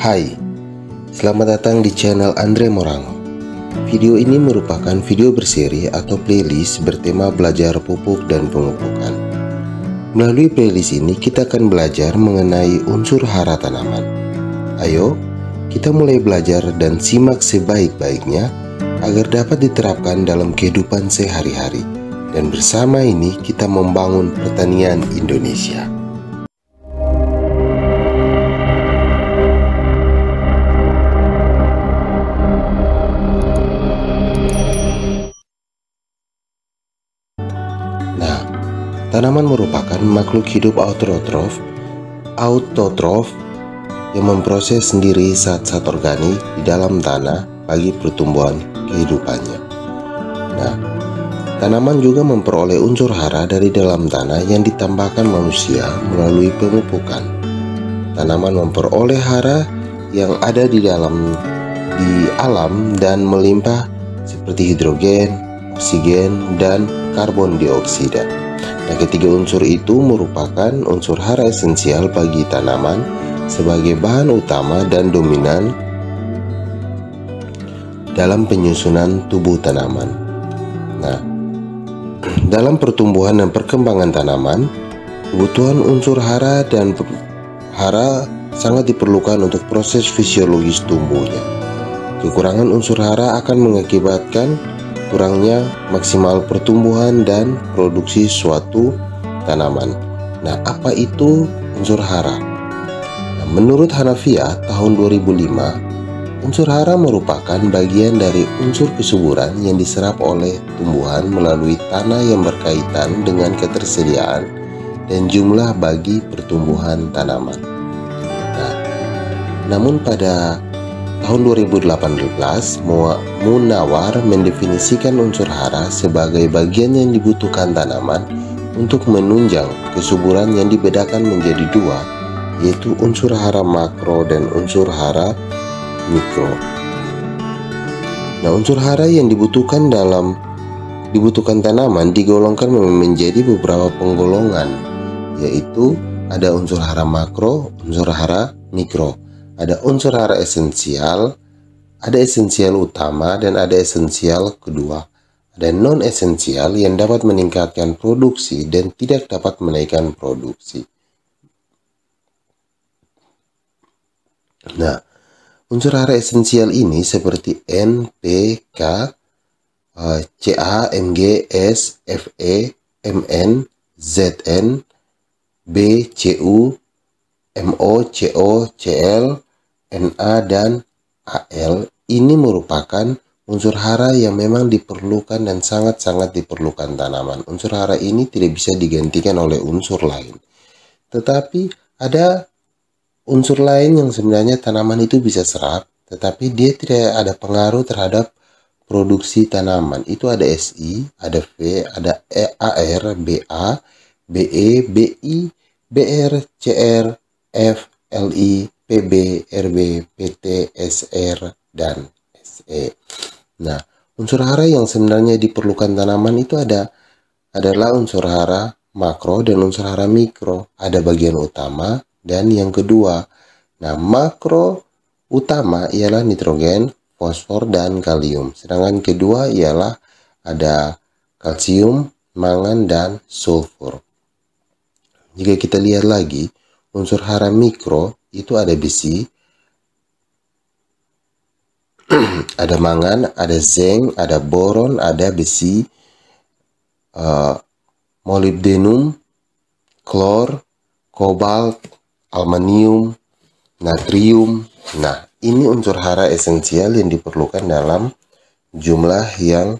Hai, selamat datang di channel Andre Morango. Video ini merupakan video berseri atau playlist bertema belajar pupuk dan pemupukan. Melalui playlist ini kita akan belajar mengenai unsur hara tanaman. Ayo, kita mulai belajar dan simak sebaik-baiknya agar dapat diterapkan dalam kehidupan sehari-hari. Dan bersama ini kita membangun pertanian Indonesia. Tanaman merupakan makhluk hidup autotrof yang memproses sendiri zat-zat organik di dalam tanah bagi pertumbuhan kehidupannya. Nah, tanaman juga memperoleh unsur hara dari dalam tanah yang ditambahkan manusia melalui pemupukan. Tanaman memperoleh hara yang ada di alam dan melimpah seperti hidrogen, oksigen, dan karbon dioksida. Nah, ketiga unsur itu merupakan unsur hara esensial bagi tanaman sebagai bahan utama dan dominan dalam penyusunan tubuh tanaman. Nah, dalam pertumbuhan dan perkembangan tanaman, kebutuhan unsur hara sangat diperlukan untuk proses fisiologis tumbuhnya. Kekurangan unsur hara akan mengakibatkan kurangnya maksimal pertumbuhan dan produksi suatu tanaman. Nah, apa itu unsur hara? Nah, menurut Hanafiah tahun 2005, unsur hara merupakan bagian dari unsur kesuburan yang diserap oleh tumbuhan melalui tanah yang berkaitan dengan ketersediaan dan jumlah bagi pertumbuhan tanaman. Nah, namun pada tahun 2018, Munawar mendefinisikan unsur hara sebagai bagian yang dibutuhkan tanaman untuk menunjang kesuburan yang dibedakan menjadi dua, yaitu unsur hara makro dan unsur hara mikro. Nah, unsur hara yang dibutuhkan tanaman digolongkan menjadi beberapa penggolongan, yaitu ada unsur hara makro, unsur hara mikro. Ada unsur hara esensial, ada esensial utama, dan ada esensial kedua. Ada non-esensial yang dapat meningkatkan produksi dan tidak dapat menaikkan produksi. Nah, unsur hara esensial ini seperti N, P, K, Ca, Mg, S, Fe, Mn, Zn, B, Cu, Mo, Co, Cl, Na, dan Al ini merupakan unsur hara yang memang diperlukan dan sangat-sangat diperlukan tanaman. Unsur hara ini tidak bisa digantikan oleh unsur lain. Tetapi ada unsur lain yang sebenarnya tanaman itu bisa serap, tetapi dia tidak ada pengaruh terhadap produksi tanaman. Itu ada Si, ada V, ada Ar, Ba, Be, Bi, Br, Cr, F, Li, Pb, Rb, Pt, Sr, dan Se. Nah, unsur hara yang sebenarnya diperlukan tanaman itu adalah unsur hara makro dan unsur hara mikro. Ada bagian utama dan yang kedua. Nah, makro utama ialah nitrogen, fosfor, dan kalium. Sedangkan kedua ialah ada kalsium, mangan, dan sulfur. Jika kita lihat lagi, unsur hara mikro itu ada besi, ada mangan, ada zinc, ada boron, ada besi, molybdenum, klor, kobalt, aluminium, natrium. Nah, ini unsur hara esensial yang diperlukan dalam jumlah yang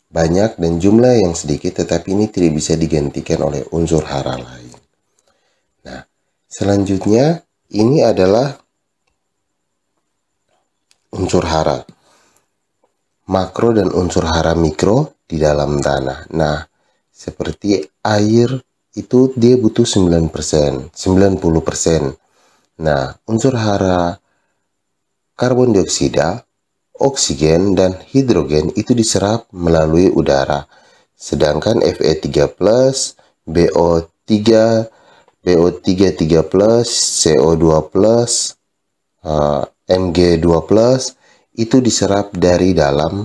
banyak dan jumlah yang sedikit, tetapi ini tidak bisa digantikan oleh unsur hara lain. Nah, selanjutnya ini adalah unsur hara makro dan unsur hara mikro di dalam tanah. Nah, seperti air itu dia butuh 90%. Nah, unsur hara karbon dioksida, oksigen, dan hidrogen itu diserap melalui udara. Sedangkan Fe3+, BO3, BO3+, CO2+, Mg2+, itu diserap dari dalam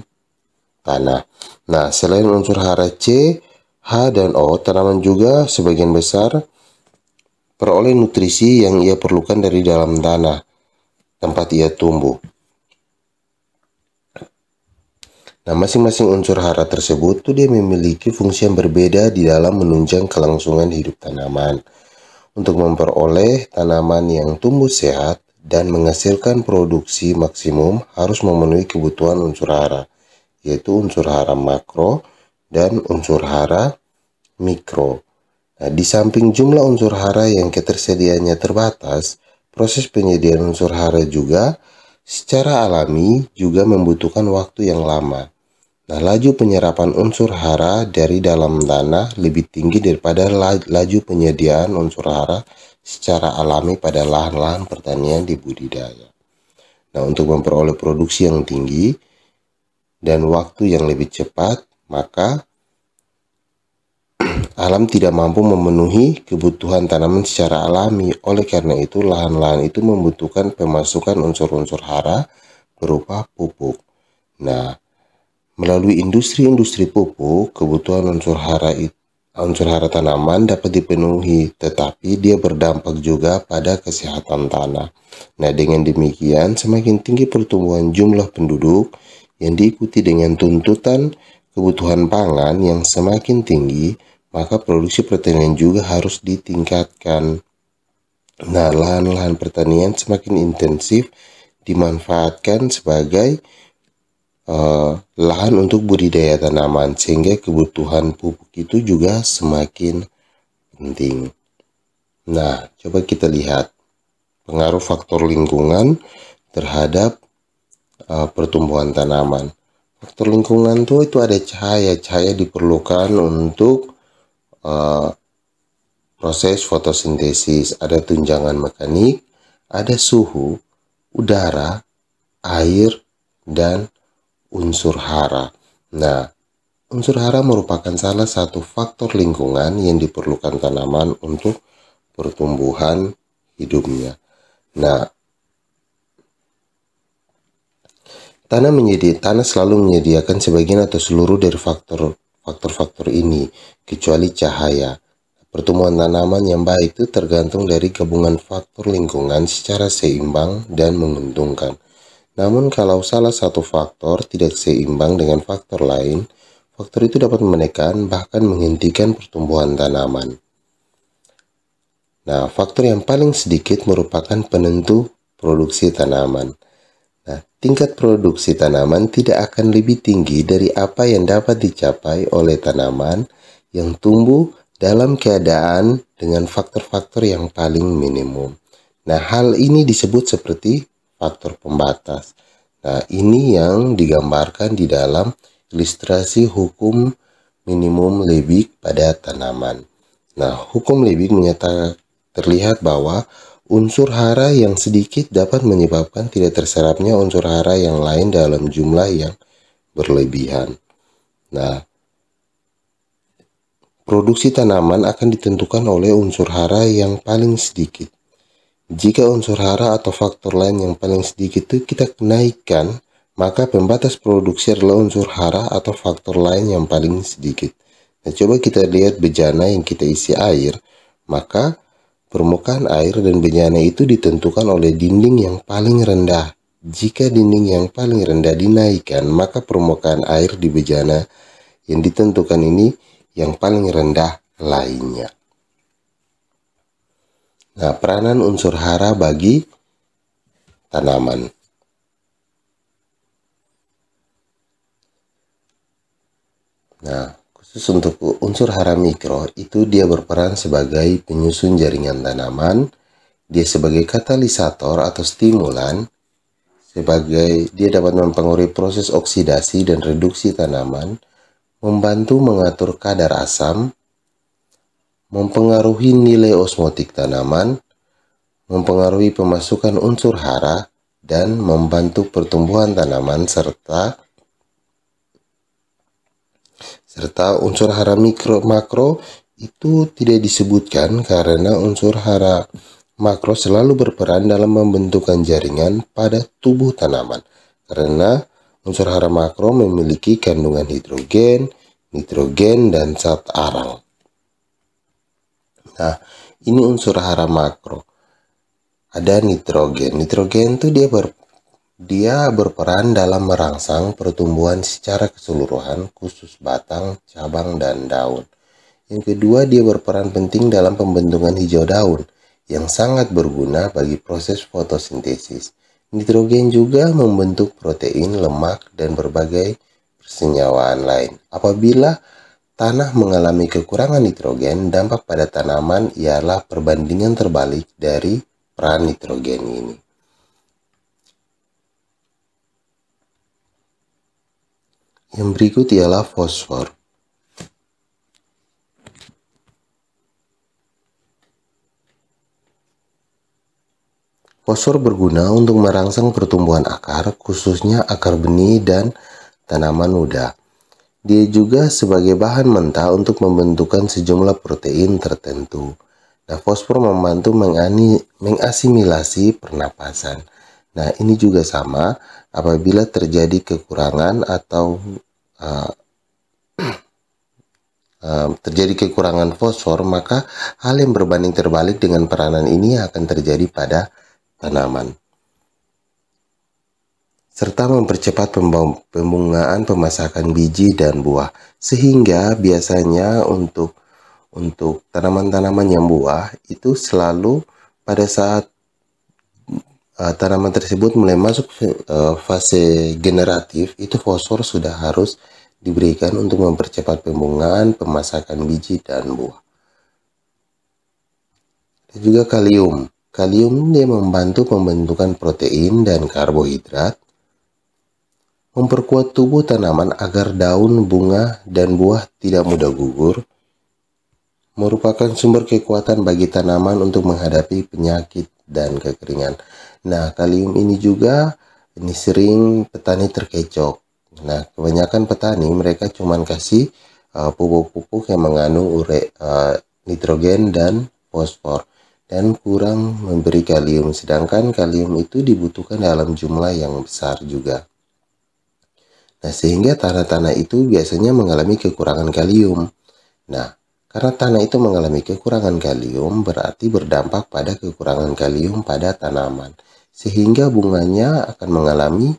tanah. Nah, selain unsur hara C, H, dan O, tanaman juga sebagian besar peroleh nutrisi yang ia perlukan dari dalam tanah tempat ia tumbuh. Nah, masing-masing unsur hara tersebut tuh dia memiliki fungsi yang berbeda di dalam menunjang kelangsungan hidup tanaman. Untuk memperoleh tanaman yang tumbuh sehat dan menghasilkan produksi maksimum harus memenuhi kebutuhan unsur hara, yaitu unsur hara makro dan unsur hara mikro. Nah, di samping jumlah unsur hara yang ketersediaannya terbatas, proses penyediaan unsur hara juga secara alami juga membutuhkan waktu yang lama. Nah, laju penyerapan unsur hara dari dalam tanah lebih tinggi daripada laju penyediaan unsur hara secara alami pada lahan-lahan pertanian di budidaya. Nah, untuk memperoleh produksi yang tinggi dan waktu yang lebih cepat, maka alam tidak mampu memenuhi kebutuhan tanaman secara alami. Oleh karena itu, lahan-lahan itu membutuhkan pemasukan unsur-unsur hara berupa pupuk. Nah, melalui industri-industri pupuk, kebutuhan unsur hara tanaman dapat dipenuhi, tetapi dia berdampak juga pada kesehatan tanah. Nah, dengan demikian, semakin tinggi pertumbuhan jumlah penduduk yang diikuti dengan tuntutan kebutuhan pangan yang semakin tinggi, maka produksi pertanian juga harus ditingkatkan. Nah, lahan-lahan pertanian semakin intensif dimanfaatkan sebagai lahan untuk budidaya tanaman, sehingga kebutuhan pupuk itu juga semakin penting. Nah, coba kita lihat pengaruh faktor lingkungan terhadap pertumbuhan tanaman. Faktor lingkungan itu ada cahaya. Cahaya diperlukan untuk proses fotosintesis, ada tunjangan mekanik, ada suhu, udara, air, dan unsur hara. Nah, unsur hara merupakan salah satu faktor lingkungan yang diperlukan tanaman untuk pertumbuhan hidupnya. Nah, tanah selalu menyediakan sebagian atau seluruh dari faktor-faktor ini, kecuali cahaya. Pertumbuhan tanaman yang baik itu tergantung dari gabungan faktor lingkungan secara seimbang dan menguntungkan. Namun kalau salah satu faktor tidak seimbang dengan faktor lain, faktor itu dapat menekan bahkan menghentikan pertumbuhan tanaman. Nah, faktor yang paling sedikit merupakan penentu produksi tanaman. Nah, tingkat produksi tanaman tidak akan lebih tinggi dari apa yang dapat dicapai oleh tanaman yang tumbuh dalam keadaan dengan faktor-faktor yang paling minimum. Nah, hal ini disebut seperti faktor pembatas. Nah, ini yang digambarkan di dalam ilustrasi hukum minimum Liebig pada tanaman. Nah, hukum Liebig terlihat bahwa unsur hara yang sedikit dapat menyebabkan tidak terserapnya unsur hara yang lain dalam jumlah yang berlebihan. Nah, produksi tanaman akan ditentukan oleh unsur hara yang paling sedikit. Jika unsur hara atau faktor lain yang paling sedikit itu kita naikkan, maka pembatas produksi adalah unsur hara atau faktor lain yang paling sedikit. Nah, coba kita lihat bejana yang kita isi air, maka permukaan air dan bejana itu ditentukan oleh dinding yang paling rendah. Jika dinding yang paling rendah dinaikkan, maka permukaan air di bejana yang ditentukan ini yang paling rendah lainnya. Nah, peranan unsur hara bagi tanaman. Nah, khusus untuk unsur hara mikro, itu dia berperan sebagai penyusun jaringan tanaman, dia sebagai katalisator atau stimulan, dia dapat mempengaruhi proses oksidasi dan reduksi tanaman, membantu mengatur kadar asam, mempengaruhi nilai osmotik tanaman, mempengaruhi pemasukan unsur hara, dan membantu pertumbuhan tanaman serta unsur hara makro itu tidak disebutkan karena unsur hara makro selalu berperan dalam pembentukan jaringan pada tubuh tanaman karena unsur hara makro memiliki kandungan hidrogen, nitrogen, dan zat arang. Nah, ini unsur hara makro. Ada nitrogen. Nitrogen itu dia berperan dalam merangsang pertumbuhan secara keseluruhan, khusus batang, cabang, dan daun. Yang kedua, dia berperan penting dalam pembentukan hijau daun, yang sangat berguna bagi proses fotosintesis. Nitrogen juga membentuk protein, lemak, dan berbagai persenyawaan lain. Apabila tanah mengalami kekurangan nitrogen, dampak pada tanaman ialah perbandingan terbalik dari peran nitrogen ini. Yang berikut ialah fosfor. Fosfor berguna untuk merangsang pertumbuhan akar, khususnya akar benih dan tanaman muda. Dia juga sebagai bahan mentah untuk membentukkan sejumlah protein tertentu. Nah, fosfor membantu mengasimilasi pernapasan. Nah, ini juga sama apabila terjadi kekurangan atau terjadi kekurangan fosfor, maka hal yang berbanding terbalik dengan peranan ini akan terjadi pada tanaman. Serta mempercepat pembungaan, pemasakan biji dan buah. Sehingga biasanya untuk tanaman-tanaman yang buah itu selalu pada saat tanaman tersebut mulai masuk fase generatif, itu fosfor sudah harus diberikan untuk mempercepat pembungaan, pemasakan biji dan buah. Dan juga kalium. Kalium dia membantu pembentukan protein dan karbohidrat, memperkuat tubuh tanaman agar daun, bunga, dan buah tidak mudah gugur, merupakan sumber kekuatan bagi tanaman untuk menghadapi penyakit dan kekeringan. Nah, kalium ini juga sering petani terkecoh. Nah, kebanyakan petani mereka cuma kasih pupuk-pupuk yang mengandung nitrogen dan fosfor dan kurang memberi kalium, sedangkan kalium itu dibutuhkan dalam jumlah yang besar juga. Nah, sehingga tanah-tanah itu biasanya mengalami kekurangan kalium. Nah, karena tanah itu mengalami kekurangan kalium, berarti berdampak pada kekurangan kalium pada tanaman, sehingga bunganya akan mengalami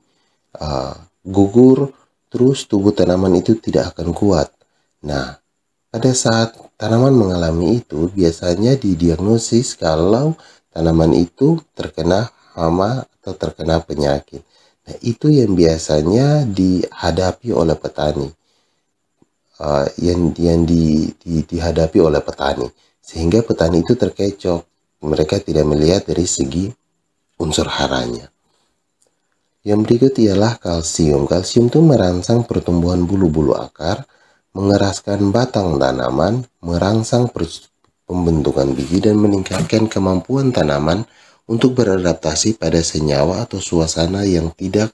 gugur, terus tubuh tanaman itu tidak akan kuat. Nah, pada saat tanaman mengalami itu, biasanya didiagnosis kalau tanaman itu terkena hama atau terkena penyakit. Nah, itu yang biasanya dihadapi oleh petani. Dihadapi oleh petani. Sehingga petani itu terkecoh. Mereka tidak melihat dari segi unsur haranya. Yang berikut ialah kalsium. Kalsium itu merangsang pertumbuhan bulu-bulu akar, mengeraskan batang tanaman, merangsang pembentukan biji, dan meningkatkan kemampuan tanaman untuk beradaptasi pada senyawa atau suasana yang tidak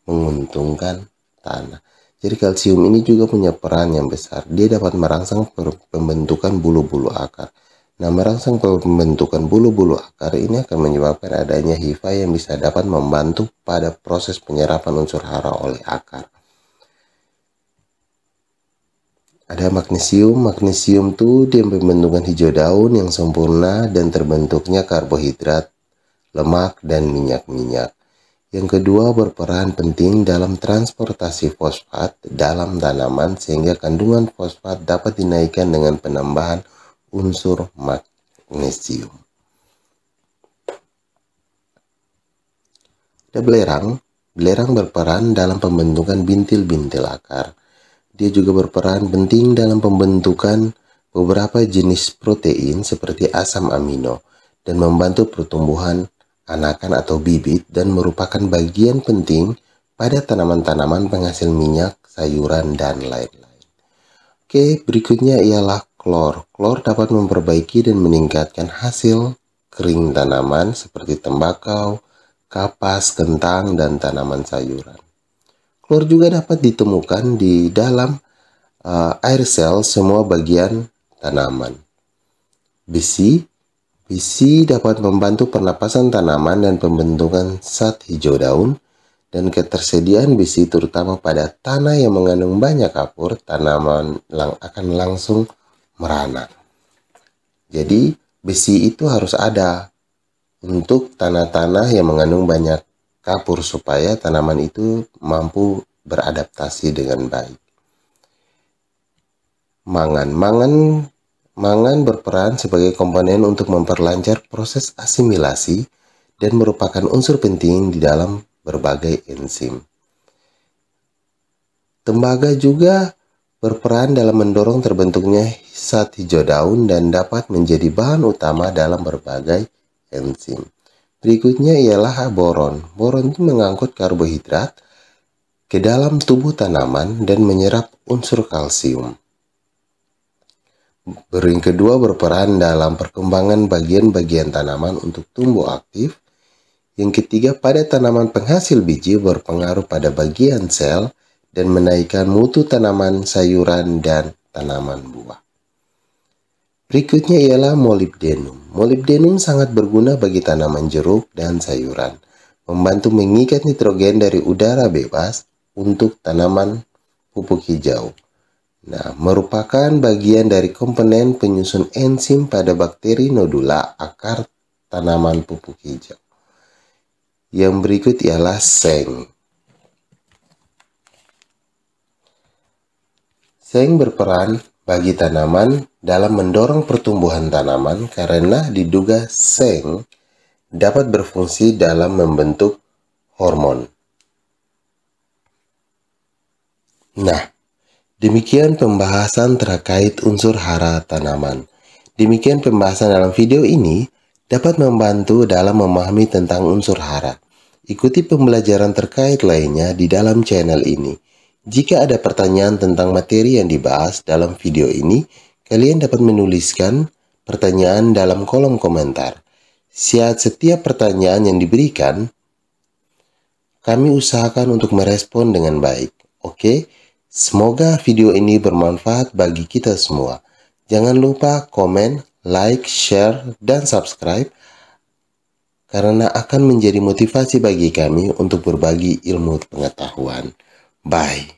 menguntungkan tanah. Jadi kalsium ini juga punya peran yang besar. Dia dapat merangsang pembentukan bulu-bulu akar. Nah, merangsang pembentukan bulu-bulu akar ini akan menyebabkan adanya hifa yang bisa dapat membantu pada proses penyerapan unsur hara oleh akar. Ada magnesium. Magnesium itu dia pembentukan hijau daun yang sempurna dan terbentuknya karbohidrat, lemak, dan minyak-minyak. Yang kedua, berperan penting dalam transportasi fosfat dalam tanaman sehingga kandungan fosfat dapat dinaikkan dengan penambahan unsur magnesium. Ada belerang. Belerang berperan dalam pembentukan bintil-bintil akar. Dia juga berperan penting dalam pembentukan beberapa jenis protein seperti asam amino dan membantu pertumbuhan anakan atau bibit dan merupakan bagian penting pada tanaman-tanaman penghasil minyak, sayuran, dan lain-lain. Oke, berikutnya ialah klor. Klor dapat memperbaiki dan meningkatkan hasil kering tanaman seperti tembakau, kapas, kentang, dan tanaman sayuran. Klor juga dapat ditemukan di dalam air sel semua bagian tanaman. Besi Besi dapat membantu pernapasan tanaman dan pembentukan zat hijau daun, dan ketersediaan besi terutama pada tanah yang mengandung banyak kapur, tanaman akan langsung merana. Jadi besi itu harus ada untuk tanah-tanah yang mengandung banyak kapur supaya tanaman itu mampu beradaptasi dengan baik. Mangan berperan sebagai komponen untuk memperlancar proses asimilasi dan merupakan unsur penting di dalam berbagai enzim. Tembaga juga berperan dalam mendorong terbentuknya zat hijau daun dan dapat menjadi bahan utama dalam berbagai enzim. Berikutnya ialah boron. Boron itu mengangkut karbohidrat ke dalam tubuh tanaman dan menyerap unsur kalsium. Yang kedua berperan dalam perkembangan bagian-bagian tanaman untuk tumbuh aktif. Yang ketiga, pada tanaman penghasil biji berpengaruh pada bagian sel dan menaikkan mutu tanaman sayuran dan tanaman buah. Berikutnya ialah molibdenum. Molibdenum sangat berguna bagi tanaman jeruk dan sayuran, membantu mengikat nitrogen dari udara bebas untuk tanaman pupuk hijau. Merupakan bagian dari komponen penyusun enzim pada bakteri nodula akar tanaman pupuk hijau. Yang berikut ialah seng. Seng berperan bagi tanaman dalam mendorong pertumbuhan tanaman karena diduga seng dapat berfungsi dalam membentuk hormon. Demikian pembahasan terkait unsur hara tanaman. Demikian pembahasan dalam video ini dapat membantu dalam memahami tentang unsur hara. Ikuti pembelajaran terkait lainnya di dalam channel ini. Jika ada pertanyaan tentang materi yang dibahas dalam video ini, kalian dapat menuliskan pertanyaan dalam kolom komentar. Setiap pertanyaan yang diberikan, kami usahakan untuk merespon dengan baik. Oke? Semoga video ini bermanfaat bagi kita semua. Jangan lupa komen, like, share, dan subscribe karena akan menjadi motivasi bagi kami untuk berbagi ilmu pengetahuan. Bye.